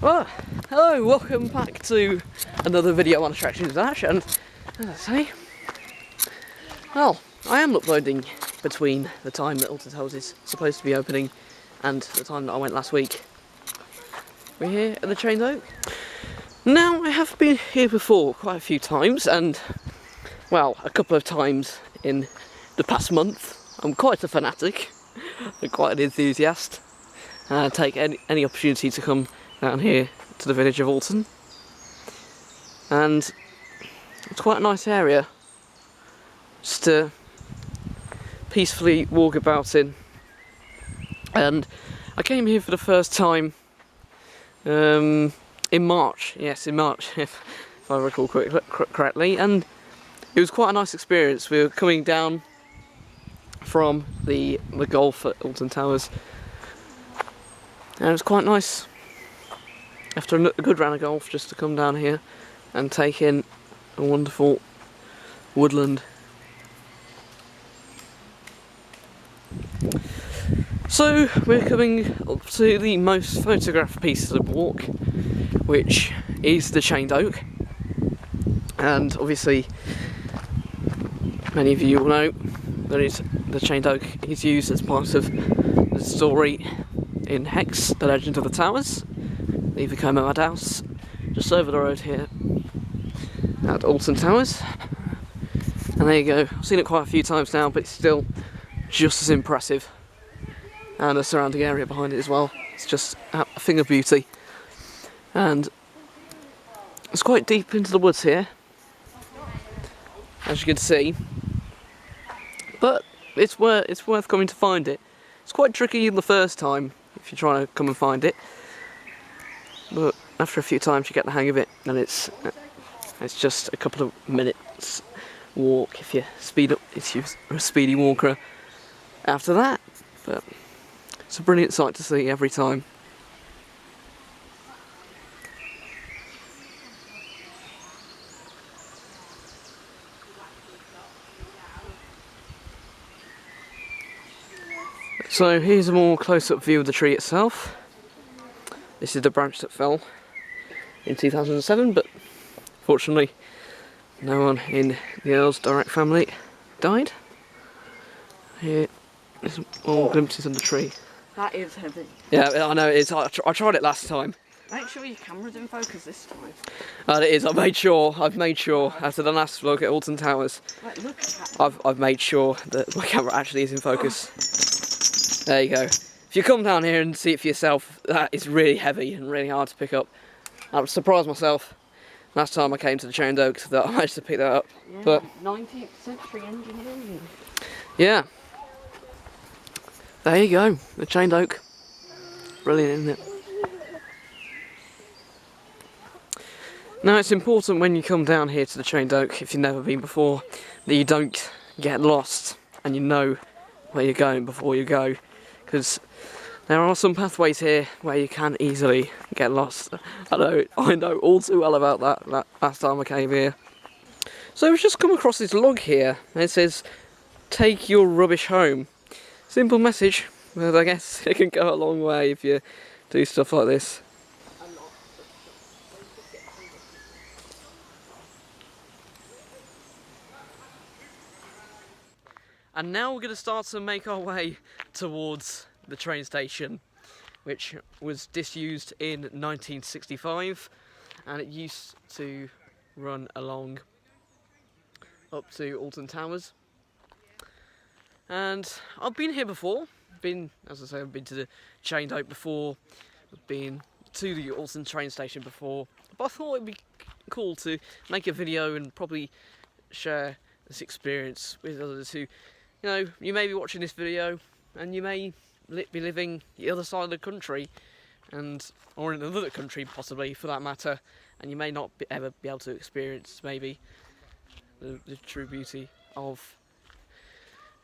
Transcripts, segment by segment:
Well, hello, welcome back to another video on Attractions Dash, and as I say, well, I am uploading between the time that Alton Towers is supposed to be opening and the time that I went last week. We're here at the Chained Oak. Now, I have been here before quite a few times, and, well, a couple of times in the past month. I'm quite a fanatic, I'm quite an enthusiast, and I take any opportunity to come down here to the village of Alton, and it's quite a nice area just to peacefully walk about in. And I came here for the first time in March, yes, in March, if I recall correctly, and it was quite a nice experience. We were coming down from the golf at Alton Towers, and it was quite nice after a good round of golf just to come down here and take in a wonderful woodland. So we're coming up to the most photographed piece of the walk, which is the Chained Oak, and obviously many of you will know that the Chained Oak is used as part of the story in Hex, The Legend of the Towers, the Vekoma Madhouse, just over the road here at Alton Towers. And there you go, I've seen it quite a few times now, but it's still just as impressive. And the surrounding area behind it as well, it's just a thing of beauty. And it's quite deep into the woods here, as you can see, but it's worth coming to find it. It's quite tricky the first time if you're trying to come and find it, but after a few times you get the hang of it, and it's just a couple of minutes walk if you speed up, if you're a speedy walker after that. But it's a brilliant sight to see every time. So here's a more close-up view of the tree itself. This is the branch that fell in 2007, but fortunately no one in the Earl's direct family died. Here is all glimpses of the tree. That is heavy. Yeah, I know it is. I tried it last time. Make sure your camera's in focus this time. It is. I've made sure after the last vlog at Alton Towers. Right, look at that. I've made sure that my camera actually is in focus. There you go. If you come down here and see it for yourself, that is really heavy and really hard to pick up. I was surprised myself last time I came to the Chained Oak that I managed to pick that up. Yeah, but 19th century engineering. Yeah. There you go, the Chained Oak. Brilliant, isn't it? Now it's important when you come down here to the Chained Oak, if you've never been before, that you don't get lost and you know where you're going before you go, because there are some pathways here where you can easily get lost. I know all too well about that last time I came here. So we've just come across this log here, and it says, "Take your rubbish home." Simple message, but I guess it can go a long way if you do stuff like this. And now we're going to start to make our way towards the train station, which was disused in 1965, and it used to run along up to Alton Towers. And I've been here before, as I say, I've been to the Chained Oak before, I've been to the Alton train station before, but I thought it'd be cool to make a video and probably share this experience with others who, you know, you may be watching this video and you may be living the other side of the country, or in another country possibly for that matter, and you may not ever be able to experience maybe the true beauty of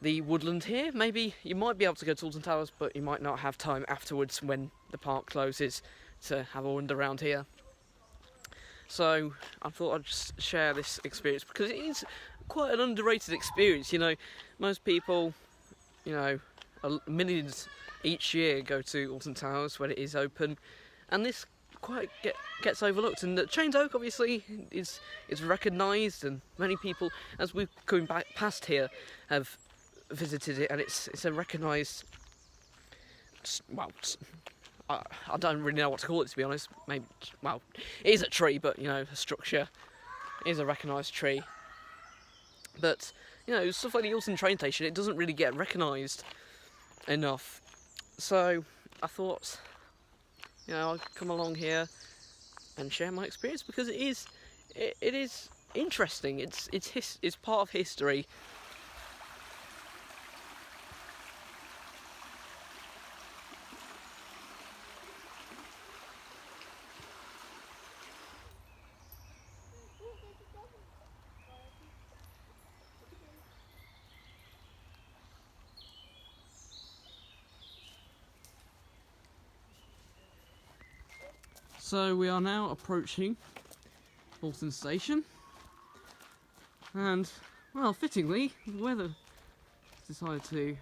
the woodland here. Maybe you might be able to go to Alton Towers, but you might not have time afterwards when the park closes to have a wander around here. So I thought I'd just share this experience because it is quite an underrated experience. You know, most people, you know, millions each year go to Alton Towers when it is open, and this gets overlooked. And the Chained Oak obviously is recognised, and many people, as we're going back past here, have visited it, and it's a recognised. Well, I don't really know what to call it, to be honest. Maybe, well, it is a tree, but you know, a structure is a recognised tree. But you know, stuff like the Alton train station, it doesn't really get recognised enough. So I thought, you know, I'd come along here and share my experience, because it is interesting. It's part of history. So we are now approaching Alton Station, and well, fittingly, the weather decided to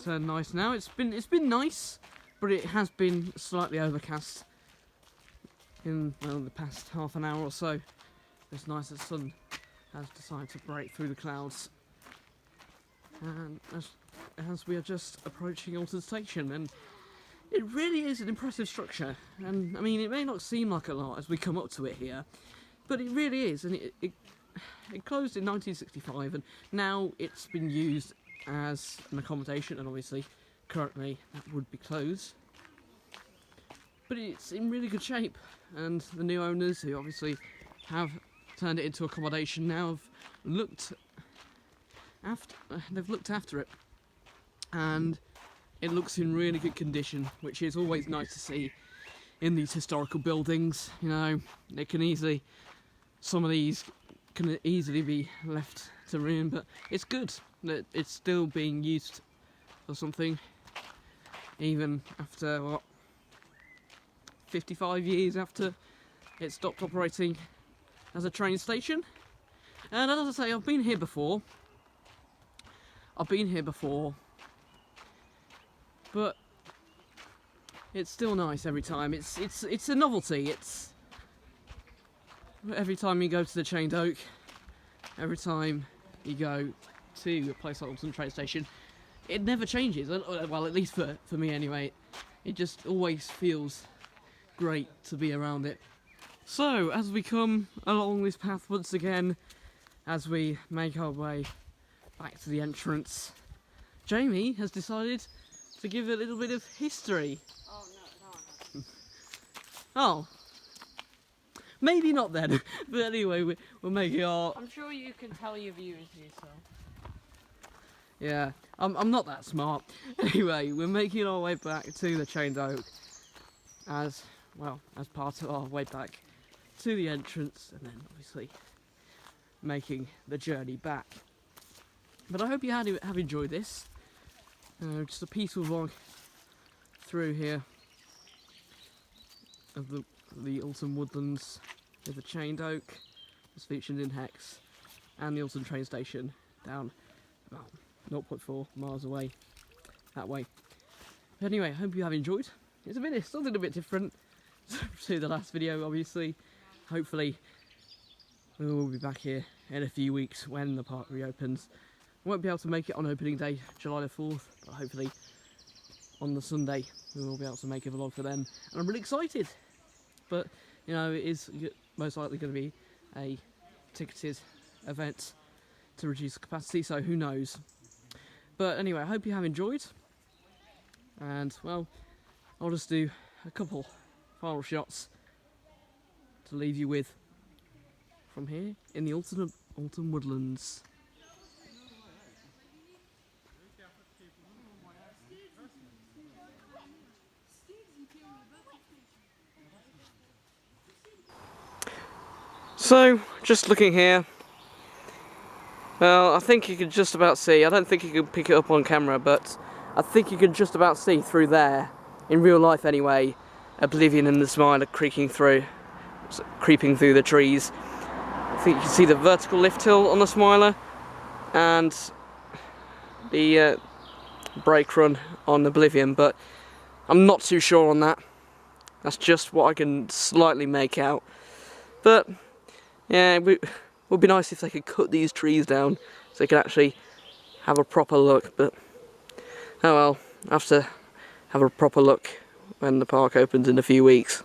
turn nice now. It's been nice, but it has been slightly overcast in the past half an hour or so. It's nice that the sun has decided to break through the clouds, and as we are just approaching Alton Station, and it really is an impressive structure. And I mean, it may not seem like a lot as we come up to it here, but it really is. And it closed in 1965, and now it's been used as an accommodation, and obviously currently that would be closed. But it's in really good shape, and the new owners, who obviously have turned it into accommodation, now have looked after it, and it looks in really good condition, which is always nice to see in these historical buildings. You know, some of these can easily be left to ruin, but it's good that it's still being used for something, even after, what, 55 years after it stopped operating as a train station. And as I say, I've been here before, but it's still nice every time. It's a novelty. It's every time you go to the Chained Oak, every time you go to a place like Alton train station, it never changes. Well, at least for me anyway. It just always feels great to be around it. So as we come along this path once again, as we make our way back to the entrance, Jamie has decided to give a little bit of history. Oh, no. Oh, maybe not then. But anyway, we're making our... I'm sure you can tell your viewers yourself. Yeah, I'm not that smart. Anyway, we're making our way back to the Chained Oak as part of our way back to the entrance, and then obviously making the journey back. But I hope you have enjoyed this. Just a peaceful vlog through here of the Alton Woodlands with the Chained Oak, as featured in Hex, and the Alton train station down about 0.4 miles away that way. But anyway, I hope you have enjoyed. It's something a bit different to the last video, obviously. Hopefully we will be back here in a few weeks when the park reopens. I won't be able to make it on opening day, July the 4th, but hopefully on the Sunday we will be able to make a vlog for them. And I'm really excited. But, you know, it is most likely going to be a ticketed event to reduce capacity, so who knows. But anyway, I hope you have enjoyed. And, well, I'll just do a couple final shots to leave you with from here in the Alton Woodlands. So, just looking here, well, I think you can just about see, I don't think you can pick it up on camera, but I think you can just about see through there, in real life anyway, Oblivion and the Smiler creeping through the trees. I think you can see the vertical lift hill on the Smiler, and the brake run on Oblivion, but I'm not too sure on that. That's just what I can slightly make out. But yeah, it would be nice if they could cut these trees down so they could actually have a proper look. But oh well, I have to have a proper look when the park opens in a few weeks.